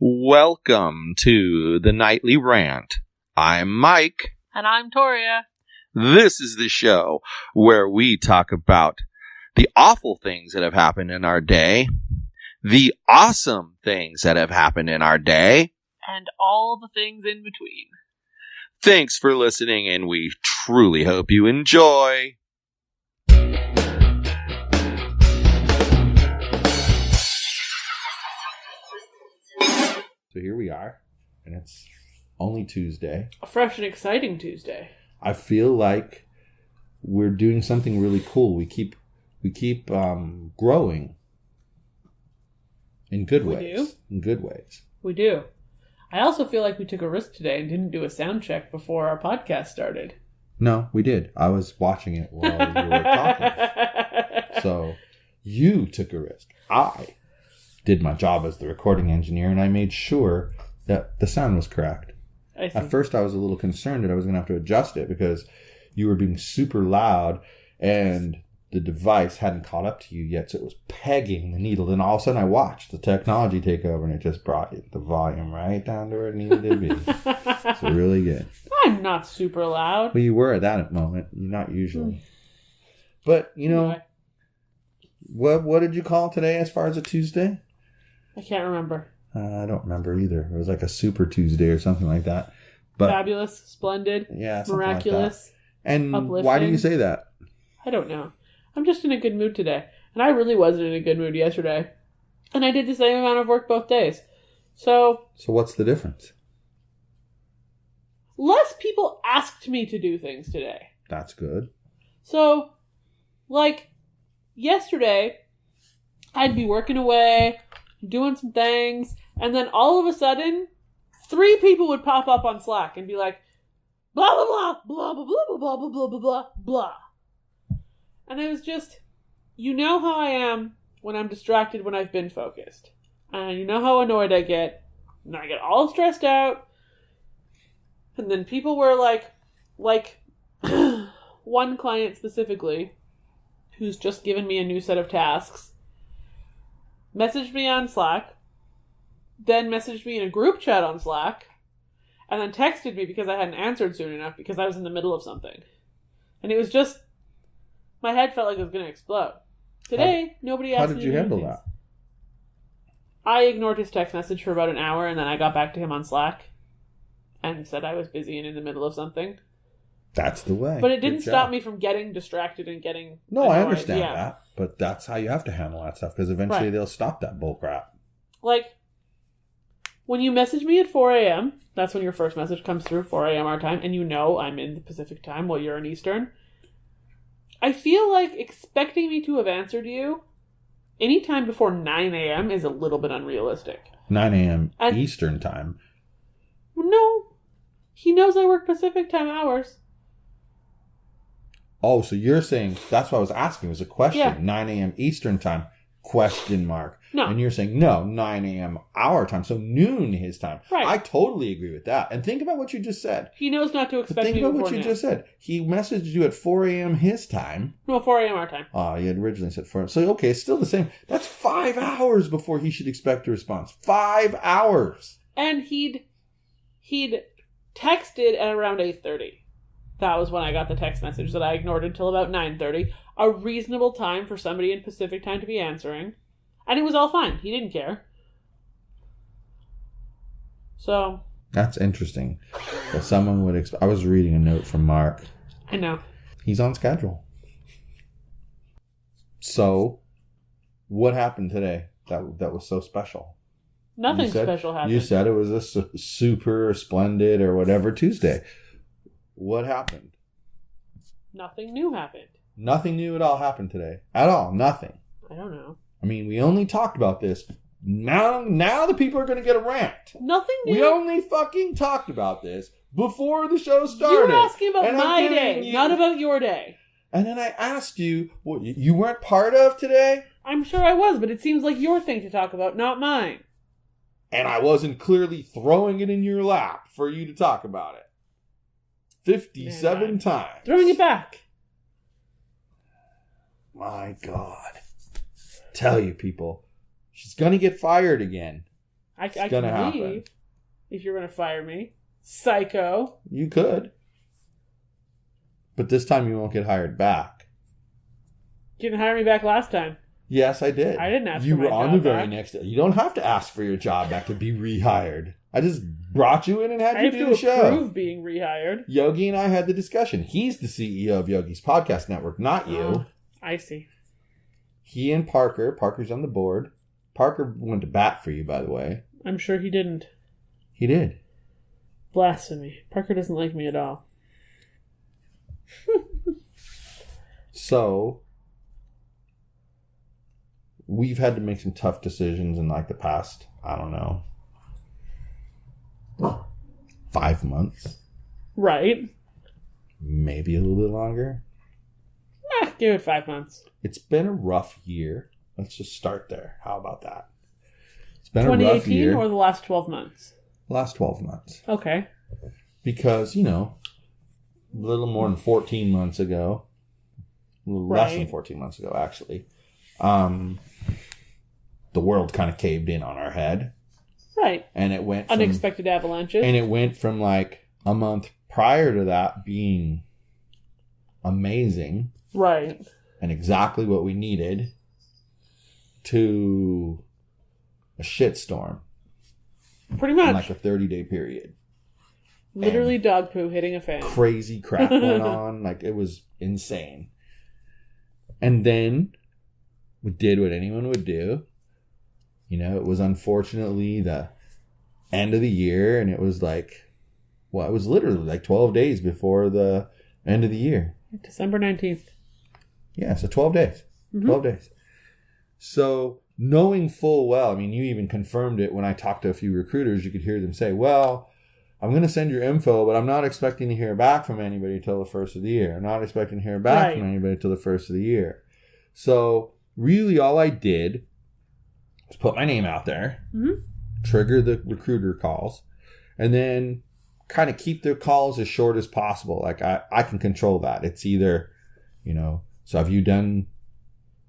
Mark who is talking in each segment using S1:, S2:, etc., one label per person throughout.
S1: Welcome to the Nightly Rant. I'm Mike.
S2: And I'm Toria.
S1: This is the show where we talk about the awful things that have happened in our day, the awesome things that have happened in our day,
S2: and all the things in between.
S1: Thanks for listening, and we truly hope you enjoy. So here we are, and it's only Tuesday.
S2: A fresh and exciting Tuesday.
S1: I feel like we're doing something really cool. We keep growing in good ways.
S2: Do?
S1: In good ways.
S2: We do. I also feel like we took a risk today and didn't do a sound check before our podcast started.
S1: No, we did. I was watching it while you were talking. So you took a risk. I did my job as the recording engineer, and I made sure that the sound was correct. At first, I was a little concerned that I was going to have to adjust it because you were being super loud and the device hadn't caught up to you yet, so it was pegging the needle. And all of a sudden, I watched the technology take over, and it just brought the volume right down to where it needed to be. So really good.
S2: I'm not super loud.
S1: Well, you were at that moment. You're not usually. But, you know,
S2: anyway.
S1: What did you call today as far as a Tuesday?
S2: I can't remember.
S1: I don't remember either. It was like a Super Tuesday or something like that. But
S2: fabulous, splendid,
S1: yeah,
S2: miraculous,
S1: like and
S2: uplifting.
S1: Why do you say that?
S2: I don't know. I'm just in a good mood today. And I really wasn't in a good mood yesterday. And I did the same amount of work both days. So
S1: what's the difference?
S2: Less people asked me to do things today.
S1: That's good.
S2: So, like, yesterday, I'd be working away, doing some things, and then all of a sudden, 3 people would pop up on Slack and be like, blah, blah, blah, blah, blah, blah, blah, blah, blah, blah, blah, blah. And it was just, you know how I am when I'm distracted when I've been focused. And you know how annoyed I get. And I get all stressed out. And then people were like one client specifically, who's just given me a new set of tasks, messaged me on Slack, then messaged me in a group chat on Slack, and then texted me because I hadn't answered soon enough because I was in the middle of something. And it was just, my head felt like it was going to explode. Today, nobody asked me.
S1: How did you handle that?
S2: I ignored his text message for about an hour, and then I got back to him on Slack and said I was busy and in the middle of something.
S1: That's the way.
S2: But it didn't stop me from getting distracted and getting
S1: No,
S2: annoyed.
S1: I understand that. But that's how you have to handle that stuff, because eventually they'll stop that bullcrap.
S2: Like, when you message me at 4 a.m., that's when your first message comes through, 4 a.m. our time, and you know I'm in the Pacific time while you're in Eastern. I feel like expecting me to have answered you anytime before 9 a.m. is a little bit unrealistic. 9
S1: a.m. Eastern time?
S2: No. He knows I work Pacific time hours.
S1: Oh, so you're saying, that's what I was asking, it was a question.
S2: Yeah.
S1: 9 a.m. Eastern time, question mark.
S2: No.
S1: And you're saying, no, 9 a.m. our time, so noon his time.
S2: Right.
S1: I totally agree with that. And think about what you just said.
S2: He knows not to expect me
S1: Think about what you just said. He messaged you at 4 a.m. his time.
S2: No, 4 a.m. our time.
S1: Oh, you had originally said 4 a.m. So, okay, it's still the same. That's 5 hours before he should expect a response. 5 hours.
S2: And he'd texted at around 8:30. That was when I got the text message that I ignored until about 9:30. A reasonable time for somebody in Pacific time to be answering. And it was all fine. He didn't care. So.
S1: That's interesting. That someone would I was reading a note from Mark.
S2: I know.
S1: He's on schedule. So, what happened today that was so special?
S2: Nothing special happened.
S1: You said it was a super splendid or whatever Tuesday. What happened?
S2: Nothing new happened.
S1: Nothing new at all happened today. At all. Nothing.
S2: I don't know.
S1: I mean, we only talked about this. Now the people are going to get a rant.
S2: Nothing new.
S1: We only fucking talked about this before the show started.
S2: You were asking about my day, not about your day.
S1: And then I asked you, what you weren't part of today?
S2: I'm sure I was, but it seems like your thing to talk about, not mine.
S1: And I wasn't clearly throwing it in your lap for you to talk about it. 57 times.
S2: Throwing it back.
S1: My God. Tell you people, she's going to get fired again.
S2: I can leave if you're going to fire me. Psycho.
S1: You could. But this time you won't get hired back.
S2: You didn't hire me back last time.
S1: Yes, I did.
S2: I didn't ask
S1: you
S2: for my
S1: were on
S2: job
S1: the very
S2: back.
S1: next day. You don't have to ask for your job back to be rehired. I just brought you in and had you do the show.
S2: I have to approve being rehired.
S1: Yogi and I had the discussion. He's the CEO of Yogi's podcast network, not you.
S2: I see.
S1: He and Parker's on the board. Parker went to bat for you, by the way.
S2: I'm sure he didn't.
S1: He did.
S2: Blasphemy. Parker doesn't like me at all.
S1: So, we've had to make some tough decisions in like the past, I don't know, 5 months.
S2: Right.
S1: Maybe a little bit longer.
S2: Give it 5 months.
S1: It's been a rough year. Let's just start there. How about that? It's been a rough year.
S2: 2018 or the last 12 months?
S1: Last 12 months.
S2: Okay.
S1: Because, a little more than 14 months ago, a little less than 14 months ago, actually, the world kind of caved in on our head.
S2: Right.
S1: And it went from...
S2: Unexpected avalanches.
S1: And it went from like a month prior to that being amazing.
S2: Right.
S1: And exactly what we needed to a shitstorm.
S2: Pretty much.
S1: In like a 30-day period.
S2: Literally
S1: and
S2: dog poo hitting a fan.
S1: Crazy crap went on. Like, it was insane. And then we did what anyone would do. It was unfortunately the end of the year, and it was like, it was literally like 12 days before the end of the year.
S2: December 19th.
S1: Yeah, so 12 days. Mm-hmm. 12 days. So, knowing full well, you even confirmed it when I talked to a few recruiters, you could hear them say, well, I'm going to send your info, but I'm not expecting to hear back from anybody until the first of the year. I'm not expecting to hear back from anybody until the first of the year. So, really all I did was put my name out there, trigger the recruiter calls, and then kind of keep their calls as short as possible. Like, I can control that. It's either, so have you done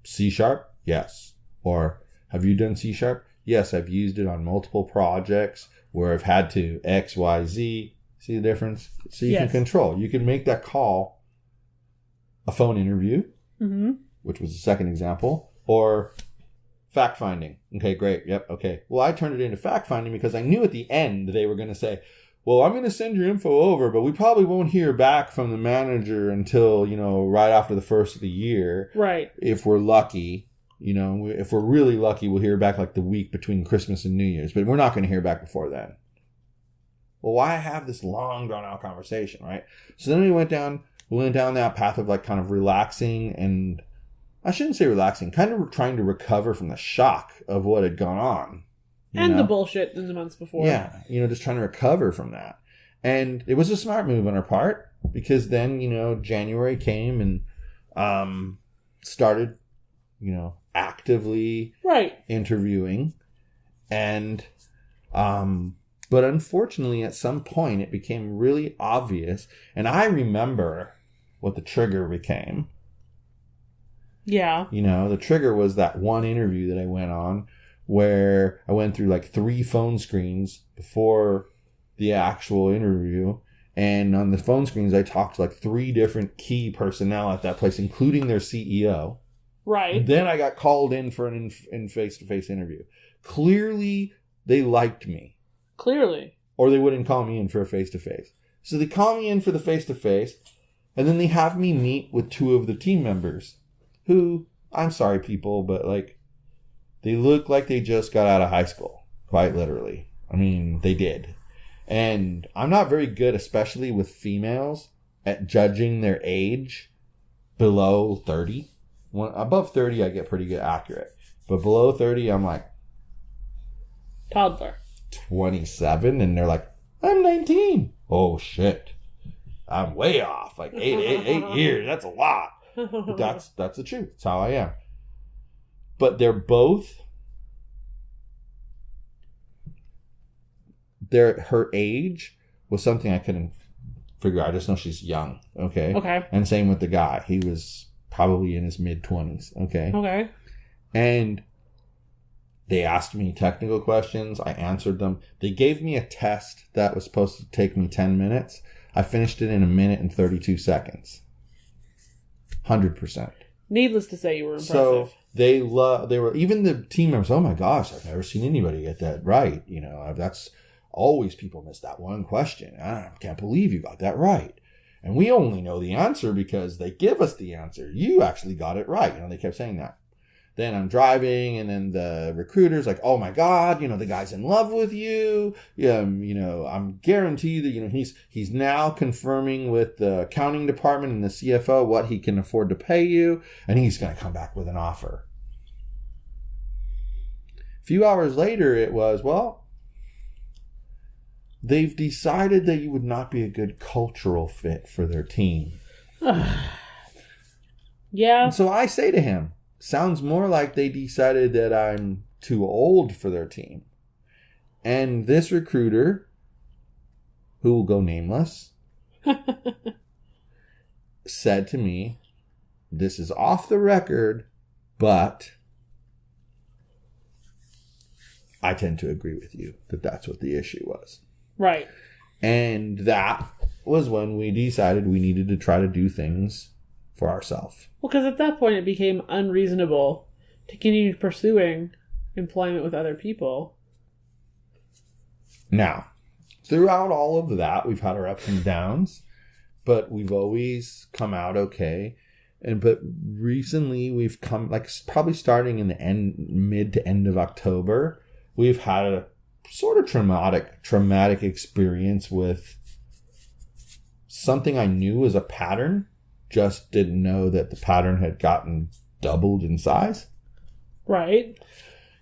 S1: C#? Yes. Or have you done C#? Yes, I've used it on multiple projects where I've had to X, Y, Z. See the difference? So you can control. You can make that call a phone interview, which was the second example, or fact-finding. Okay, great. Yep, okay. Well, I turned it into fact-finding because I knew at the end they were going to say, well, I'm going to send your info over, but we probably won't hear back from the manager until, right after the first of the year.
S2: Right.
S1: If we're lucky. If we're really lucky, we'll hear back like the week between Christmas and New Year's, but we're not going to hear back before then. Well, why have this long drawn out conversation, right? So then we went down that path of like kind of relaxing, and I shouldn't say relaxing, kind of trying to recover from the shock of what had gone on.
S2: And the bullshit in the months before.
S1: Yeah. Just trying to recover from that. And it was a smart move on our part because then, January came and started, actively interviewing. And, but unfortunately at some point it became really obvious. And I remember what the trigger became.
S2: Yeah.
S1: The trigger was that one interview that I went on where I went through like 3 phone screens before the actual interview. And on the phone screens, I talked to like 3 different key personnel at that place, including their CEO.
S2: Right.
S1: And then I got called in for an in face-to-face interview. Clearly, they liked me.
S2: Clearly.
S1: Or they wouldn't call me in for a face-to-face. So they call me in for the face-to-face, and then they have me meet with 2 of the team members who, I'm sorry people, but like, they look like they just got out of high school, quite literally. They did. And I'm not very good, especially with females, at judging their age below 30. Above 30, I get pretty good accurate. But below 30, I'm like...
S2: toddler.
S1: 27, and they're like, I'm 19. Oh, shit. I'm way off. Like, 8 years, that's a lot. But that's the truth. That's how I am. But they're both... her age was something I couldn't figure out. I just know she's young. Okay.
S2: Okay.
S1: And same with the guy. He was probably in his mid-20s. Okay.
S2: Okay.
S1: And They asked me technical questions. I answered them. They gave me a test that was supposed to take me 10 minutes. I finished it in 1 minute and 32 seconds. 100%.
S2: Needless to say, you were impressive.
S1: So they were, even the team members, oh my gosh, I've never seen anybody get that right. You know, that's always people miss that one question. I can't believe you got that right. And we only know the answer because they give us the answer. You actually got it right. You know, they kept saying that. Then I'm driving, and then the recruiter's like, oh my God, you know, the guy's in love with you. You know, I'm guaranteed that, you know, he's now confirming with the accounting department and the CFO what he can afford to pay you, and he's going to come back with an offer. A few hours later, it was, well, they've decided that you would not be a good cultural fit for their team.
S2: Yeah.
S1: And so I say to him, sounds more like they decided that I'm too old for their team. And this recruiter, who will go nameless, said to me, this is off the record, but I tend to agree with you that that's what the issue was.
S2: Right. And
S1: that was when we decided we needed to try to do things for ourselves.
S2: Well, because at that point it became unreasonable to continue pursuing employment with other people.
S1: Now, throughout all of that, we've had our ups and downs, but we've always come out okay. But recently we've come, like probably starting in the mid to end of October, we've had a sort of traumatic experience with something I knew was a pattern. Just didn't know that the pattern had gotten doubled in size.
S2: Right.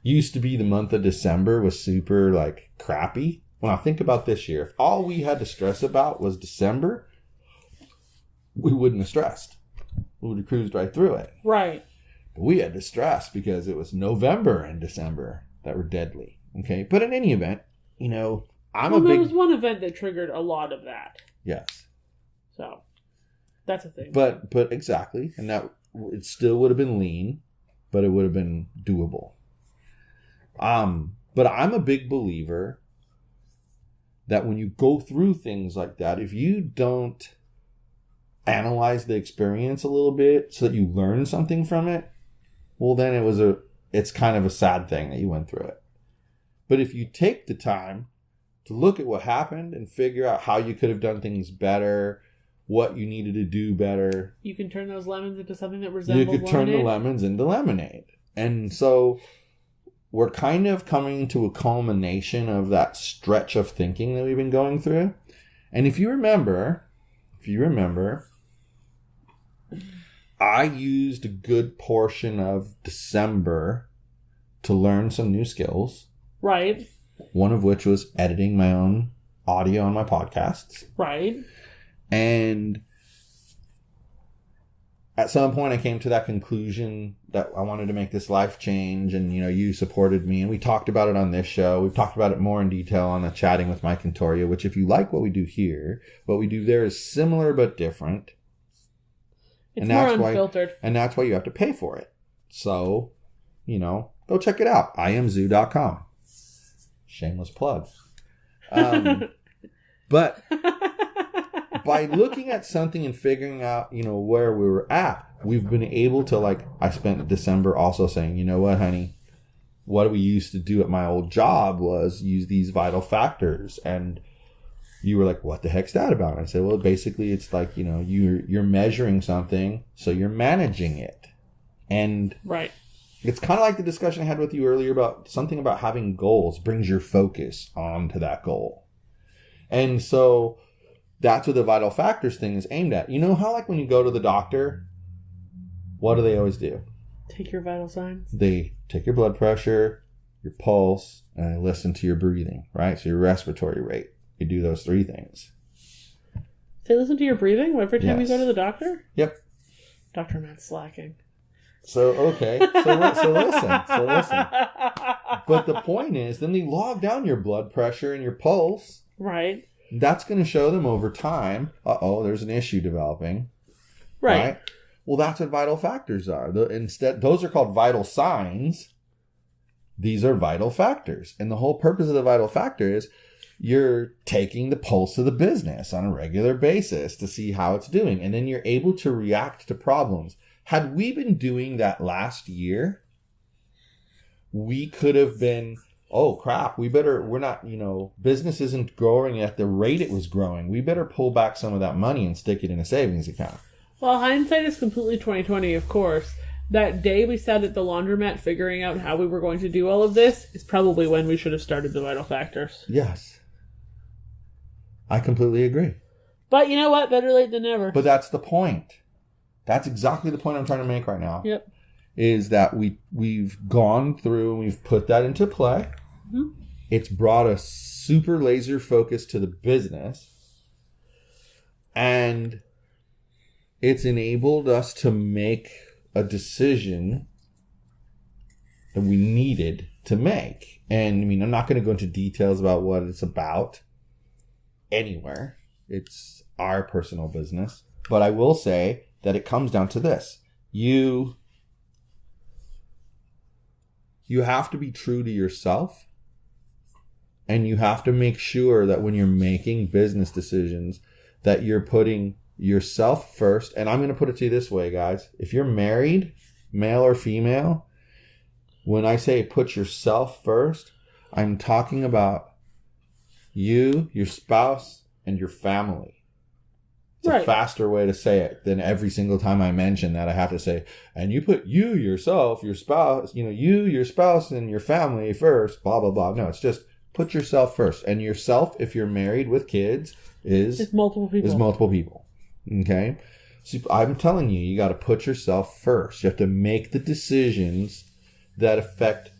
S1: Used to be the month of December was super like crappy. When I think about this year, if all we had to stress about was December, we wouldn't have stressed. We would have cruised right through it.
S2: Right.
S1: But we had to stress because it was November and December that were deadly. Okay. But in any event, you know, there
S2: was one event that triggered a lot of that.
S1: Yes.
S2: So. That's a thing.
S1: But exactly. And that it still would have been lean, but it would have been doable. But I'm a big believer that when you go through things like that, if you don't analyze the experience a little bit so that you learn something from it, well, then it's kind of a sad thing that you went through it. But if you take the time to look at what happened and figure out how you could have done things better, what you needed to do better.
S2: You can turn those lemons into something that resembles lemonade.
S1: You could turn the lemons into lemonade. And so we're kind of coming to a culmination of that stretch of thinking that we've been going through. And if you remember, I used a good portion of December to learn some new skills.
S2: Right.
S1: One of which was editing my own audio on my podcasts.
S2: Right.
S1: And at some point I came to that conclusion that I wanted to make this life change, and you know, you supported me and we talked about it on this show. We've talked about it more in detail on the Chatting with Mike and Toria, which if you like what we do here, what we do there is similar but different.
S2: It's more unfiltered.
S1: And that's why you have to pay for it. So, you know, go check it out. IamZoo.com. Shameless plug. But by looking at something and figuring out, you know, where we were at, we've been able to, like, I spent December also saying, you know what, honey, what we used to do at my old job was use these vital factors. And you were like, what the heck's that about? And I said, well, basically it's like, you know, you're measuring something, so you're managing it. And
S2: right.
S1: It's kind of like the discussion I had with you earlier about something about having goals brings your focus onto that goal. And so that's what the vital factors thing is aimed at. You know how, like, when you go to the doctor, what do they always do?
S2: Take your vital signs.
S1: They take your blood pressure, your pulse, and they listen to your breathing, right? So your respiratory rate. You do those three things.
S2: They listen to your breathing every time
S1: Yes.
S2: you go to the doctor?
S1: Yep.
S2: Dr. Matt's slacking.
S1: So, okay. So listen. But the point is, then they log down your blood pressure and your pulse.
S2: Right.
S1: That's going to show them over time, there's an issue developing.
S2: Right.
S1: Well, that's what vital factors are. Instead, those are called vital signs. these are vital factors. And the whole purpose of the vital factor is you're taking the pulse of the business on a regular basis to see how it's doing. And then you're able to react to problems. Had we been doing that last year, we could have been, oh crap, we're not, business isn't growing at the rate it was growing. We better pull back some of that money and stick it in a savings account.
S2: Well, hindsight is completely 20/20, of course. That day we sat at the laundromat figuring out how we were going to do all of this is probably when we should have started the vital factors.
S1: Yes. I completely agree.
S2: But you know what? Better late than never.
S1: But that's the point. That's exactly the point I'm trying to make right now.
S2: Yep.
S1: Is that we've gone through and we've put that into play. Mm-hmm. It's brought a super laser focus to the business. And it's enabled us to make a decision that we needed to make. And I mean, I'm not going to go into details about what it's about anywhere. It's our personal business. But I will say that it comes down to this. You have to be true to yourself. And you have to make sure that when you're making business decisions, that you're putting yourself first. And I'm going to put it to you this way, guys. If you're married, male or female, when I say put yourself first, I'm talking about you, your spouse, and your family. It's a faster way to say it than every single time I mention that I have to say, and you put you, yourself, your spouse, you, your spouse, and your family first, blah, blah, blah. No, it's just put yourself first. And yourself, if you're married with kids, is multiple people. Okay? So I'm telling you, you got to put yourself first. You have to make the decisions that affect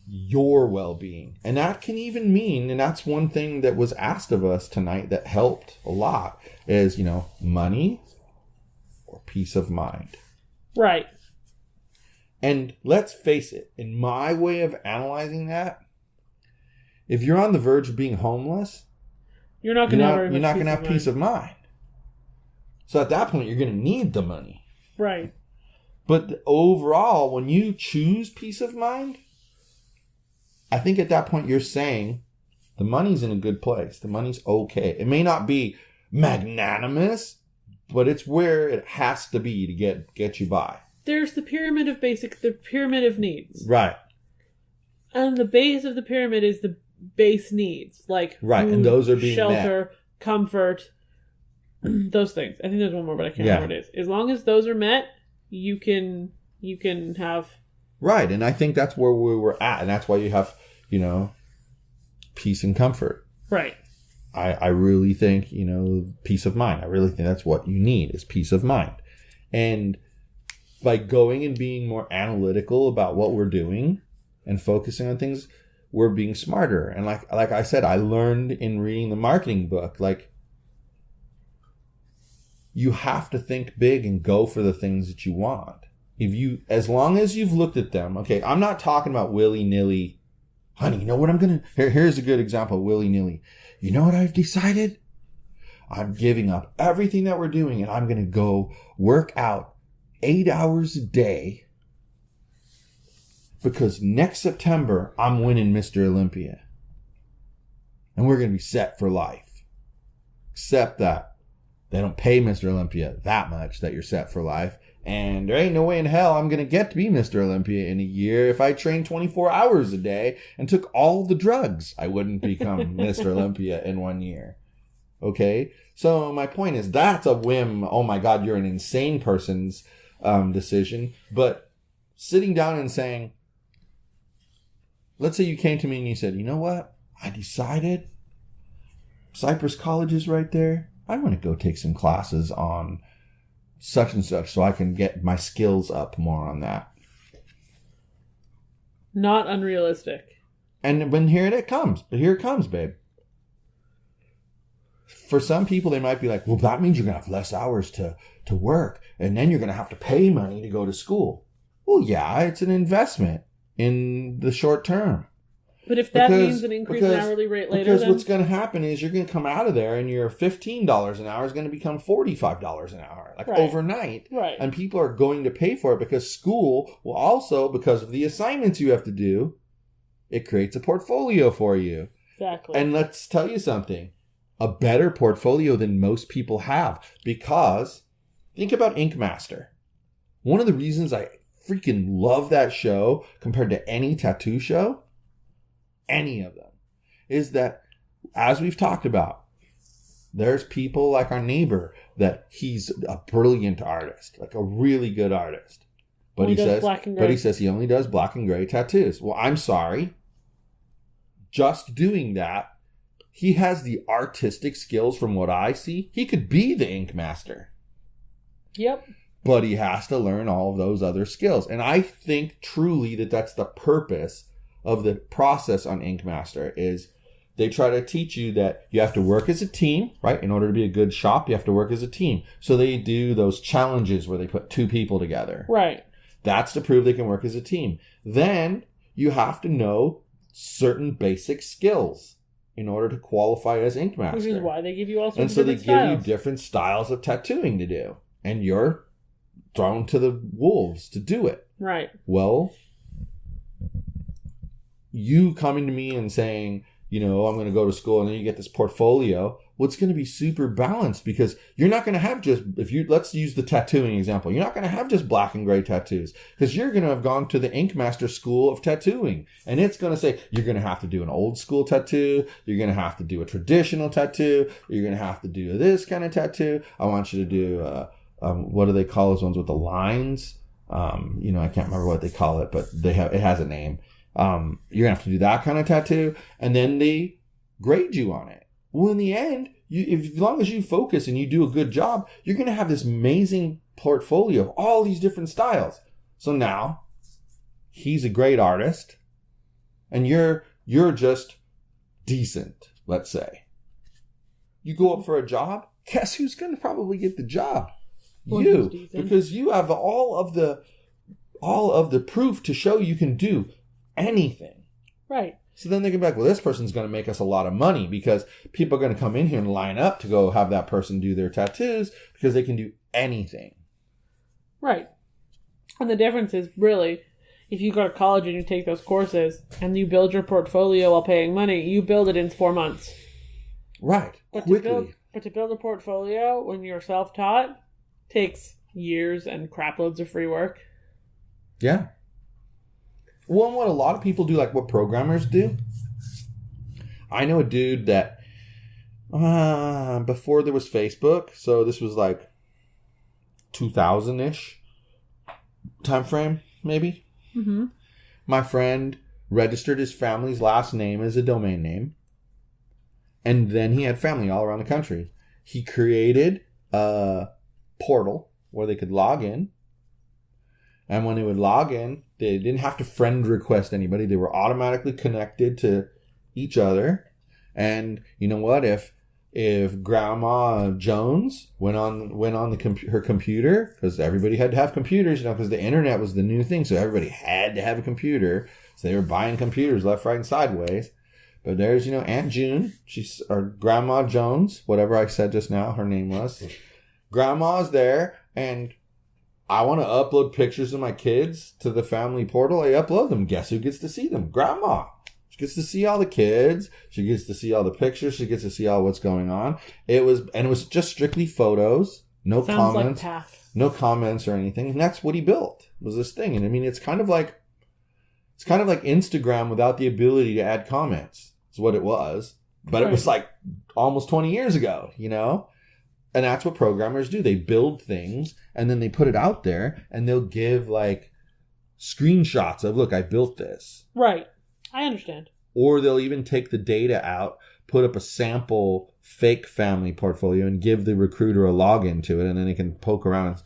S1: your well-being. And that can even mean, and that's one thing that was asked of us tonight that helped a lot, is, money or peace of mind.
S2: Right.
S1: And let's face it, in my way of analyzing that, if you're on the verge of being homeless, you're not going to have peace of mind. So at that point, you're going to need the money.
S2: Right.
S1: But overall, when you choose peace of mind, I think at that point you're saying the money's in a good place. The money's okay. It may not be magnanimous, but it's where it has to be to get you by.
S2: There's the pyramid of needs.
S1: Right.
S2: And the base of the pyramid is the base needs, like
S1: right,
S2: food,
S1: and those are being
S2: shelter,
S1: met.
S2: Comfort, those things. I think there's one more, but I can't remember what it is. As long as those are met, you can have
S1: right, and I think that's where we were at, and that's why you have peace and comfort.
S2: Right.
S1: I really think peace of mind. I really think that's what you need is peace of mind, and by going and being more analytical about what we're doing and focusing on things, we're being smarter. And like I said, I learned in reading the marketing book, like you have to think big and go for the things that you want. As long as you've looked at them, okay, I'm not talking about willy-nilly, honey, here's a good example, willy-nilly. You know what I've decided? I'm giving up everything that we're doing and I'm going to go work out 8 hours a day because next September I'm winning Mr. Olympia. And we're going to be set for life. Except that they don't pay Mr. Olympia that much that you're set for life. And there ain't no way in hell I'm going to get to be Mr. Olympia in a year. If I trained 24 hours a day and took all the drugs, I wouldn't become Mr. Olympia in 1 year. Okay? So my point is that's a whim. Oh my God, you're an insane person's decision. But sitting down and saying, let's say you came to me and you said, you know what? I decided Cypress College is right there. I want to go take some classes on such and such so I can get my skills up more on that.
S2: Not unrealistic.
S1: And when here it comes, babe. For some people, they might be like, well, that means you're going to have less hours to work. And then you're going to have to pay money to go to school. Well, yeah, it's an investment in the short term.
S2: But if that means an increase in hourly rate later,
S1: because what's going to happen is you're going to come out of there and your $15 an hour is going to become $45 an hour, overnight.
S2: Right.
S1: And people are going to pay for it because school will also, because of the assignments you have to do, It creates a portfolio for you.
S2: Exactly.
S1: And let's tell you something. A better portfolio than most people have. Because think about Ink Master. One of the reasons I freaking love that show compared to any tattoo show, any of them, is that, as we've talked about, there's people like our neighbor that he's a brilliant artist, like a really good artist. But he says he only does black and gray tattoos. Well, I'm sorry. Just doing that, he has the artistic skills from what I see. He could be the Ink Master.
S2: Yep.
S1: But he has to learn all of those other skills. And I think truly that that's the purpose of the process on Ink Master is they try to teach you that you have to work as a team, right? In order to be a good shop, you have to work as a team. So they do those challenges where they put 2 people together.
S2: Right.
S1: That's to prove they can work as a team. Then you have to know certain basic skills in order to qualify as Ink Master.
S2: Which is why they give you all sorts
S1: and
S2: of
S1: so they
S2: different styles.
S1: give you different styles of tattooing to do. And you're thrown to the wolves to do it.
S2: Right.
S1: Well, you coming to me and saying, you know, I'm going to go to school and then you get this portfolio, well, it's going to be super balanced because you're not going to have just, let's use the tattooing example. You're not going to have just black and gray tattoos because you're going to have gone to the Ink Master School of Tattooing. And it's going to say, you're going to have to do an old school tattoo. You're going to have to do a traditional tattoo. You're going to have to do this kind of tattoo. I want you to do, what do they call those ones with the lines? You know, I can't remember what they call it, but it has a name. You're going to have to do that kind of tattoo. And then they grade you on it. Well, in the end, as long as you focus and you do a good job, you're going to have this amazing portfolio of all these different styles. So now, he's a great artist, and you're just decent, let's say. You go up for a job, guess who's going to probably get the job? You, because you have all of the proof to show you can do anything.
S2: Right.
S1: So then they can be like, well, this person's going to make us a lot of money because people are going to come in here and line up to go have that person do their tattoos because they can do anything.
S2: Right. And the difference is really, if you go to college and you take those courses and you build your portfolio while paying money, you build it in 4 months.
S1: Right.
S2: But
S1: quickly.
S2: To build a portfolio when you're self-taught takes years and crap loads of free work.
S1: Yeah. Well, what a lot of people do, like what programmers do. I know a dude that before there was Facebook, so this was like 2000-ish time frame, maybe.
S2: Mm-hmm.
S1: My friend registered his family's last name as a domain name, and then he had family all around the country. He created a portal where they could log in. And when they would log in, they didn't have to friend request anybody. They were automatically connected to each other. And you know what? If Grandma Jones went on her computer, because everybody had to have computers, because the internet was the new thing, so everybody had to have a computer. So they were buying computers left, right, and sideways. But there's Aunt June, or Grandma Jones, whatever I said just now, her name was. Grandma's there, and I want to upload pictures of my kids to the family portal. I upload them. Guess who gets to see them? Grandma. She gets to see all the kids. She gets to see all the pictures. She gets to see all what's going on. It was just strictly photos. No
S2: Sounds
S1: comments.
S2: Like Path.
S1: No comments or anything. And that's what he built, was this thing. And I mean, it's kind of like Instagram without the ability to add comments. Is what it was. But It was like almost 20 years ago, And that's what programmers do. They build things and then they put it out there and they'll give like screenshots of, look, I built this.
S2: Right. I understand.
S1: Or they'll even take the data out, put up a sample fake family portfolio and give the recruiter a login to it, and then they can poke around and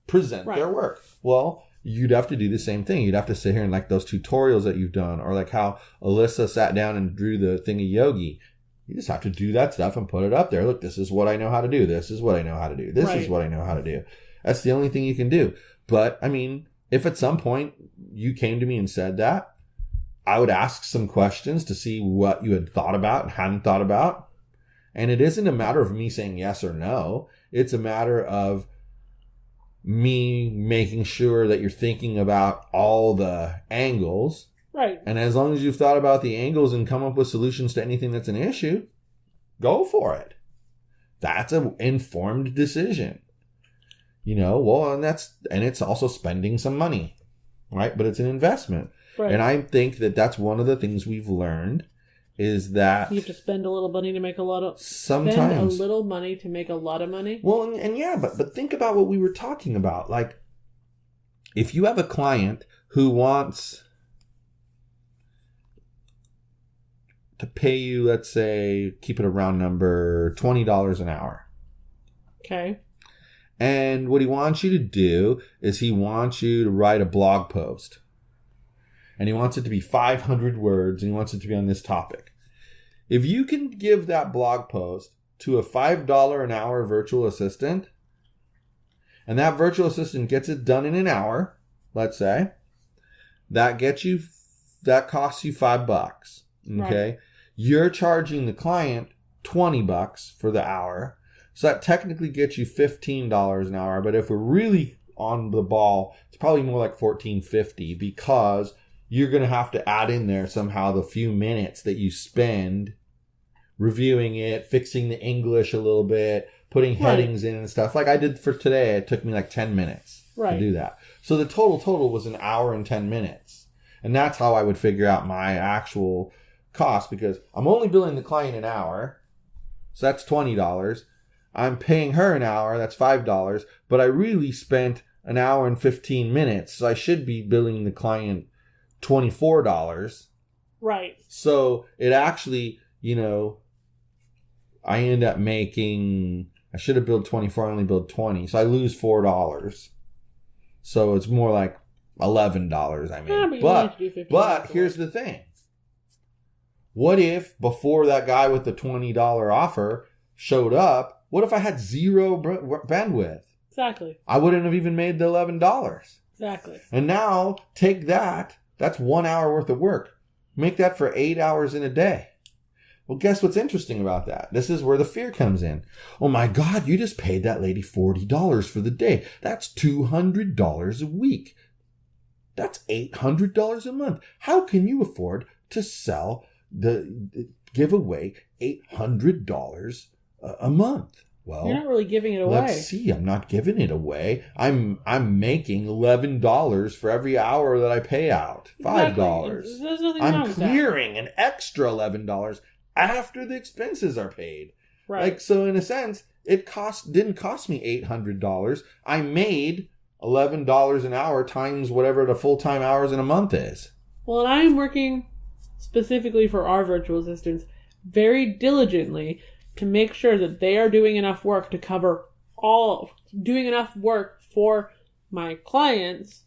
S1: present their work. Well, you'd have to do the same thing. You'd have to sit here and like those tutorials that you've done, or like how Alyssa sat down and drew the thingy yogi. You just have to do that stuff and put it up there. Look, this is what I know how to do. This is what I know how to do. This is what I know how to do. That's the only thing you can do. But, I mean, if at some point you came to me and said that, I would ask some questions to see what you had thought about and hadn't thought about. And it isn't a matter of me saying yes or no. It's a matter of me making sure that you're thinking about all the angles
S2: Right.
S1: And as long as you've thought about the angles and come up with solutions to anything that's an issue, go for it. That's an informed decision. And it's also spending some money, right? But it's an investment.
S2: Right.
S1: And I think that that's one of the things we've learned is that
S2: you have to spend a little money to make a lot of
S1: sometimes
S2: spend a little money to make a lot of money.
S1: Well, and yeah, but think about what we were talking about. Like, if you have a client who wants to pay you, let's say, keep it a round number, $20 an hour.
S2: Okay.
S1: And what he wants you to do is he wants you to write a blog post. And he wants it to be 500 words, and he wants it to be on this topic. If you can give that blog post to a $5 an hour virtual assistant, and that virtual assistant gets it done in an hour, let's say, that costs you $5. Okay? Right. You're charging the client $20 for the hour. So that technically gets you $15 an hour. But if we're really on the ball, it's probably more like $14.50 because you're going to have to add in there somehow the few minutes that you spend reviewing it, fixing the English a little bit, putting headings in and stuff. Like I did for today, it took me like 10 minutes to do that. So the total was an hour and 10 minutes. And that's how I would figure out my actual cost, because I'm only billing the client an hour. So that's $20. I'm paying her an hour. That's $5. But I really spent an hour and 15 minutes. So I should be billing the client $24.
S2: Right. So
S1: it actually, I end up I should have billed 24, I only billed 20. So I lose $4. So it's more like $11 I made. But here's the thing. What if before that guy with the $20 offer showed up, what if I had zero bandwidth?
S2: Exactly.
S1: I wouldn't have even made the $11.
S2: Exactly.
S1: And now take that. That's 1 hour worth of work. Make that for 8 hours in a day. Well, guess what's interesting about that? This is where the fear comes in. Oh my God, you just paid that lady $40 for the day. That's $200 a week. That's $800 a month. How can you afford to give away $800 a month? Well,
S2: you're not really giving it away.
S1: Let's see. I'm not giving it away. I'm making $11 for every hour that I pay out. $5.
S2: Exactly. There's nothing wrong with that.
S1: I'm clearing an extra $11 after the expenses are paid.
S2: Right.
S1: So in a sense, it didn't cost me $800. I made $11 an hour times whatever the full-time hours in a month is.
S2: Well, and I am working specifically for our virtual assistants very diligently to make sure that they are doing enough work to cover doing enough work for my clients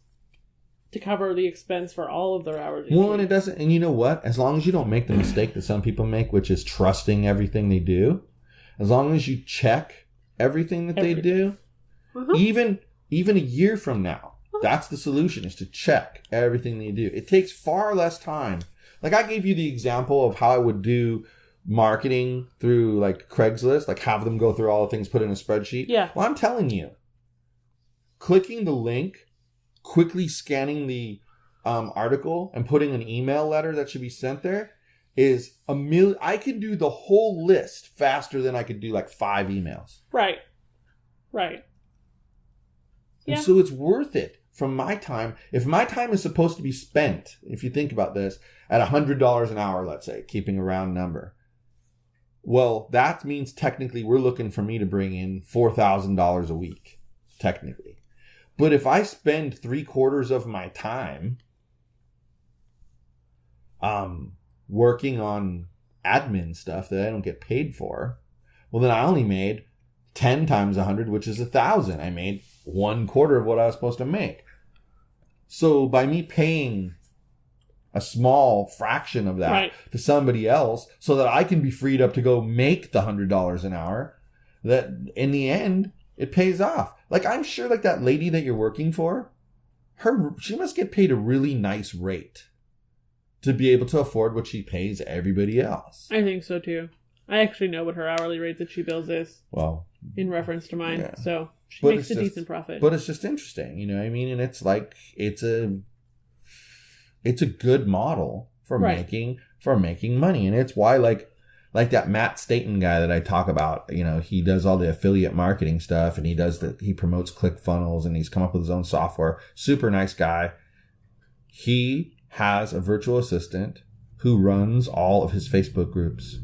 S2: to cover the expense for all of their hours.
S1: Well, and it doesn't, and you know what? As long as you don't make the mistake that some people make, which is trusting everything they do, as long as you check everything that they do, even a year from now, that's the solution, is to check everything they do. It takes far less time. Like I gave you the example of how I would do marketing through like Craigslist, like have them go through all the things, put in a spreadsheet.
S2: Yeah.
S1: Well, I'm telling you, clicking the link, quickly scanning the article and putting an email letter that should be sent there is I can do the whole list faster than I could do like 5 emails.
S2: Right.
S1: And so it's worth it from my time. If my time is supposed to be spent, if you think about this, at $100 an hour, let's say, keeping a round number. Well, that means technically we're looking for me to bring in $4,000 a week, technically. But if I spend 3/4 of my time working on admin stuff that I don't get paid for, well, then I only made 10 times 100, which is 1,000. I made 1/4 of what I was supposed to make. So by me paying a small fraction of that to somebody else so that I can be freed up to go make the $100 an hour, that in the end, it pays off. Like I'm sure like that lady that you're working for, she must get paid a really nice rate to be able to afford what she pays everybody else.
S2: I think so too. I actually know what her hourly rate that she bills is.
S1: Well,
S2: in reference to mine. Yeah. So she makes a decent profit.
S1: But it's just interesting, you know what I mean? And it's like, it's a good model for
S2: Right.
S1: making money. And it's why like that Matt Staten guy that I talk about, you know, he does all the affiliate marketing stuff, and he promotes ClickFunnels, and he's come up with his own software. Super nice guy. He has a virtual assistant who runs all of his Facebook groups,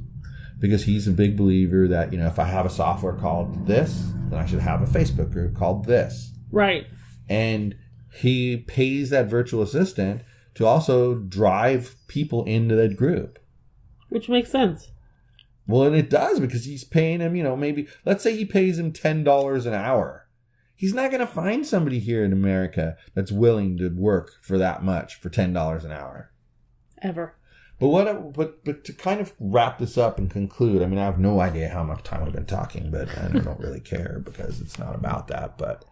S1: because he's a big believer that, you know, if I have a software called this, then I should have a Facebook group called this.
S2: Right.
S1: And he pays that virtual assistant to also drive people into that group.
S2: Which makes sense.
S1: Well, and it does, because he's paying him, you know, maybe, let's say he pays him $10 an hour. He's not going to find somebody here in America that's willing to work for that much for $10 an hour.
S2: Ever.
S1: But to kind of wrap this up and conclude, I mean, I have no idea how much time we've been talking, but I don't really care, because it's not about that. But,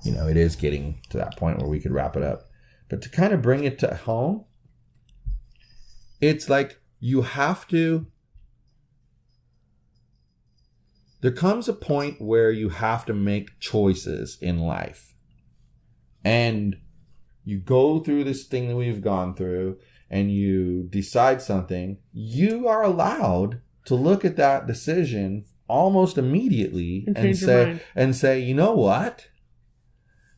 S1: you know, it is getting to that point where we could wrap it up. But to kind of bring it to home, it's like you have to... There comes a point where you have to make choices in life. And you go through this thing that we've gone through, and you decide something. You are allowed to look at that decision almost immediately and say, you know what?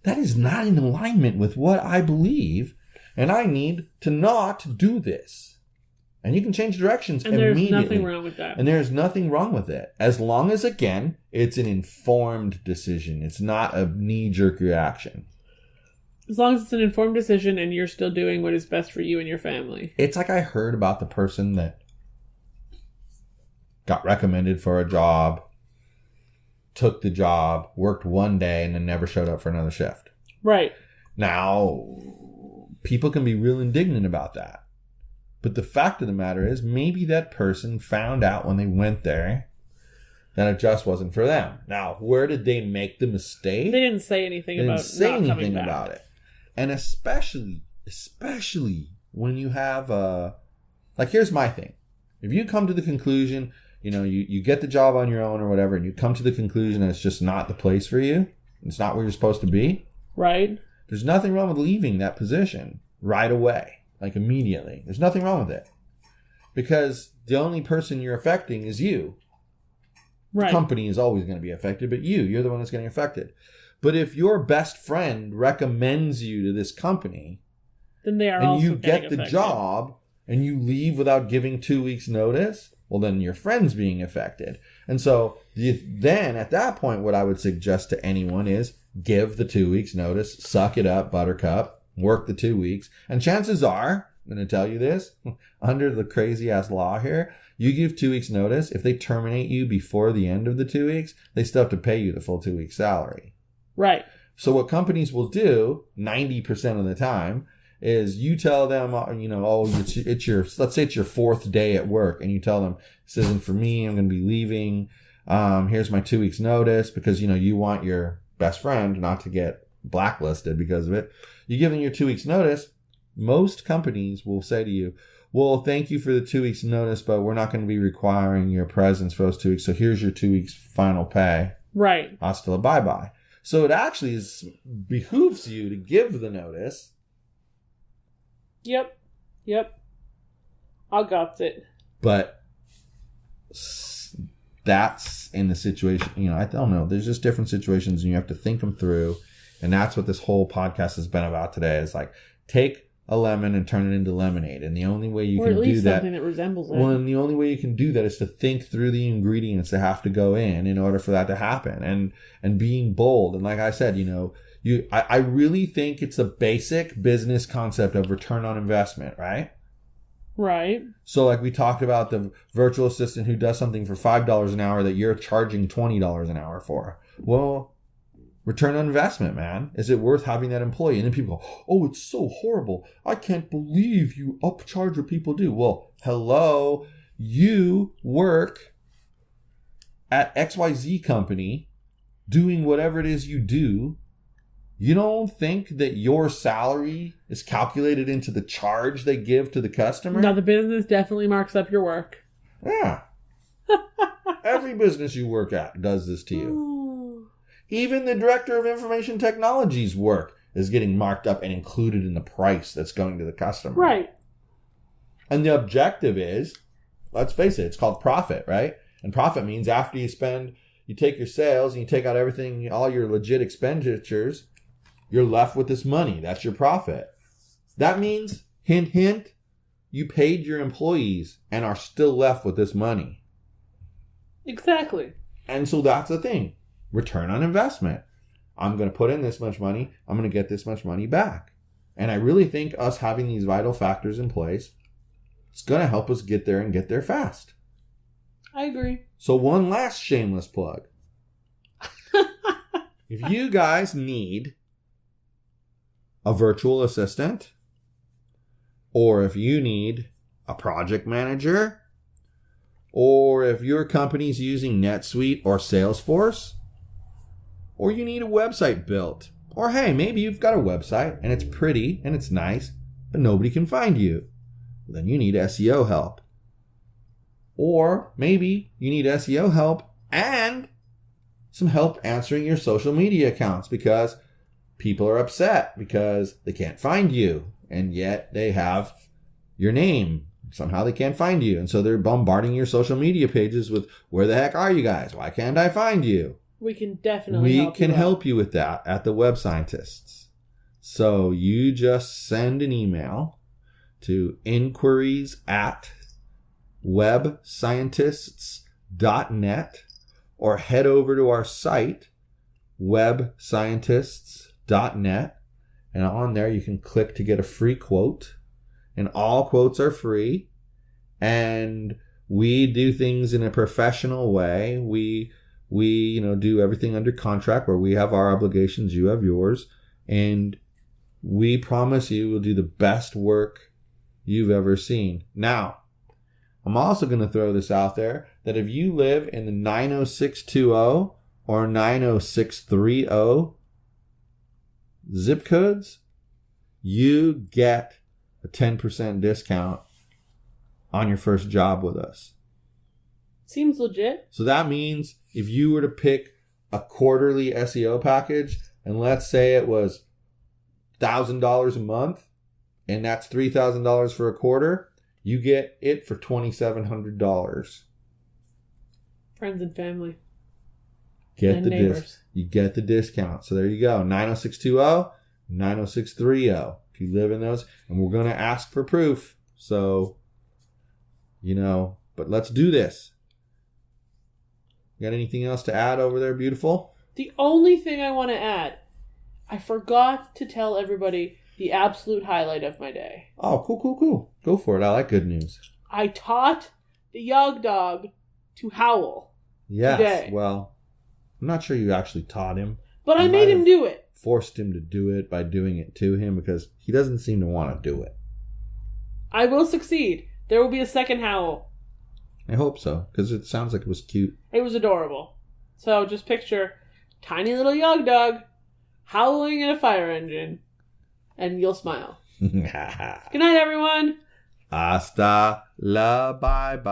S1: That is not in alignment with what I believe, and I need to not do this. And you can change directions immediately.
S2: And there's nothing wrong with that.
S1: And there's nothing wrong with it. As long as, again, it's an informed decision. It's not a knee-jerk reaction.
S2: As long as it's an informed decision and you're still doing what is best for you and your family.
S1: It's like I heard about the person that got recommended for a job, took the job, worked one day, and then never showed up for another shift.
S2: Right.
S1: Now, people can be real indignant about that. But the fact of the matter is, maybe that person found out when they went there that it just wasn't for them. Now, where did they make the mistake?
S2: They didn't say anything about
S1: it. And especially when you have like, here's my thing. If you come to the conclusion, you know, you get the job on your own or whatever, and you come to the conclusion that it's just not the place for you, it's not where you're supposed to be.
S2: Right.
S1: There's nothing wrong with leaving that position right away. Like, immediately. There's nothing wrong with it. Because the only person you're affecting is you.
S2: Right.
S1: The company is always going to be affected, but you're the one that's getting affected. But if your best friend recommends you to this company,
S2: then they are
S1: and
S2: also
S1: you get the
S2: affected.
S1: job, and you leave without giving 2 weeks notice, well, then your friend's being affected. And so then at that point, what I would suggest to anyone is give the 2 weeks notice, suck it up, buttercup, work the 2 weeks. And chances are, I'm going to tell you this, under the crazy ass law here, you give 2 weeks notice. If they terminate you before the end of the 2 weeks, they still have to pay you the full 2 weeks salary.
S2: Right.
S1: So what companies will do 90% of the time is you tell them, you know, oh, let's say it's your fourth day at work, and you tell them, this isn't for me, I'm going to be leaving. Here's my 2 weeks notice, because, you know, you want your best friend not to get blacklisted because of it. You give them your 2 weeks notice. Most companies will say to you, well, thank you for the 2 weeks notice, but we're not going to be requiring your presence for those 2 weeks. So here's your 2 weeks final pay.
S2: Right.
S1: Hasta la bye-bye. So it actually behooves you to give the notice.
S2: Yep. I got it.
S1: But that's in the situation, you know, I don't know. There's just different situations, and you have to think them through. And that's what this whole podcast has been about today, is like, take a lemon and turn it into lemonade. And the only way you can do that,
S2: something that resembles it.
S1: well, and the only way you can do that is to think through the ingredients that have to go in order for that to happen, and being bold. And like I said, you know, I really think it's a basic business concept of return on investment, right?
S2: Right.
S1: So like we talked about the virtual assistant who does something for $5 an hour that you're charging $20 an hour for. Well, return on investment, man. Is it worth having that employee? And then people go, oh, it's so horrible. I can't believe you upcharge what people do. Well, hello. You work at XYZ company doing whatever it is you do. You don't think that your salary is calculated into the charge they give to the customer?
S2: No, the business definitely marks up your work.
S1: Yeah. Every business you work at does this to you. Even the director of information technology's work is getting marked up and included in the price that's going to the customer.
S2: Right.
S1: And the objective is, let's face it, it's called profit, right? And profit means after you take your sales and you take out everything, all your legit expenditures, you're left with this money. That's your profit. That means, hint, hint, you paid your employees and are still left with this money.
S2: Exactly.
S1: And so that's the thing. Return on investment. I'm going to put in this much money. I'm going to get this much money back. And I really think us having these vital factors in place, it's going to help us get there and get there fast.
S2: I agree.
S1: So one last shameless plug. If you guys need a virtual assistant, or if you need a project manager, or if your company's using NetSuite or Salesforce, or you need a website built, or hey, maybe you've got a website and it's pretty and it's nice, but nobody can find you, then you need SEO help. Or maybe you need SEO help and some help answering your social media accounts because people are upset because they can't find you and yet they have your name. Somehow they can't find you. And so they're bombarding your social media pages with, where the heck are you guys? Why can't I find you?
S2: We can definitely
S1: help you with that at the Web Scientists. So you just send an email to inquiries@webscientists.net or head over to our site, webscientists.net. And on there you can click to get a free quote. And all quotes are free. And we do things in a professional way. We do everything under contract where we have our obligations, you have yours. And we promise you we'll do the best work you've ever seen. Now, I'm also going to throw this out there that if you live in the 90620 or 90630 zip codes, you get a 10% discount on your first job with us.
S2: Seems legit.
S1: So that means if you were to pick a quarterly SEO package, and let's say it was $1,000 a month, and that's $3,000 for a quarter, you get it for $2,700.
S2: Friends and family.
S1: Get
S2: and
S1: the
S2: neighbors.
S1: You get the discount. So there you go. 90620, 90630. If you live in those, and we're going to ask for proof. So, but let's do this. Got anything else to add over there, beautiful?
S2: The only thing I want to add, I forgot to tell everybody the absolute highlight of my day.
S1: Oh, cool. Go for it. I like good news.
S2: I taught the Yog Dog to howl.
S1: Yes.
S2: Today.
S1: Well, I'm not sure you actually taught him.
S2: But I made him do it.
S1: Forced him to do it by doing it to him because he doesn't seem to want to do it.
S2: I will succeed. There will be a second howl.
S1: I hope so, because it sounds like it was cute.
S2: It was adorable. So just picture tiny little Yog Dog howling at a fire engine, and you'll smile. Good night, everyone.
S1: Hasta la bye-bye.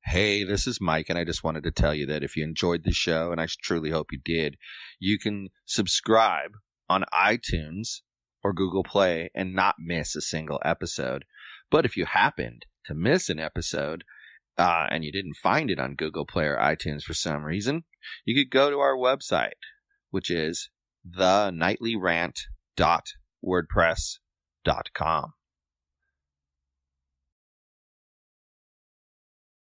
S1: Hey, this is Mike, and I just wanted to tell you that if you enjoyed the show, and I truly hope you did, you can subscribe on iTunes or Google Play and not miss a single episode. But if you happened to miss an episode and you didn't find it on Google Play or iTunes for some reason, you could go to our website, which is theNightlyRant.wordpress.com.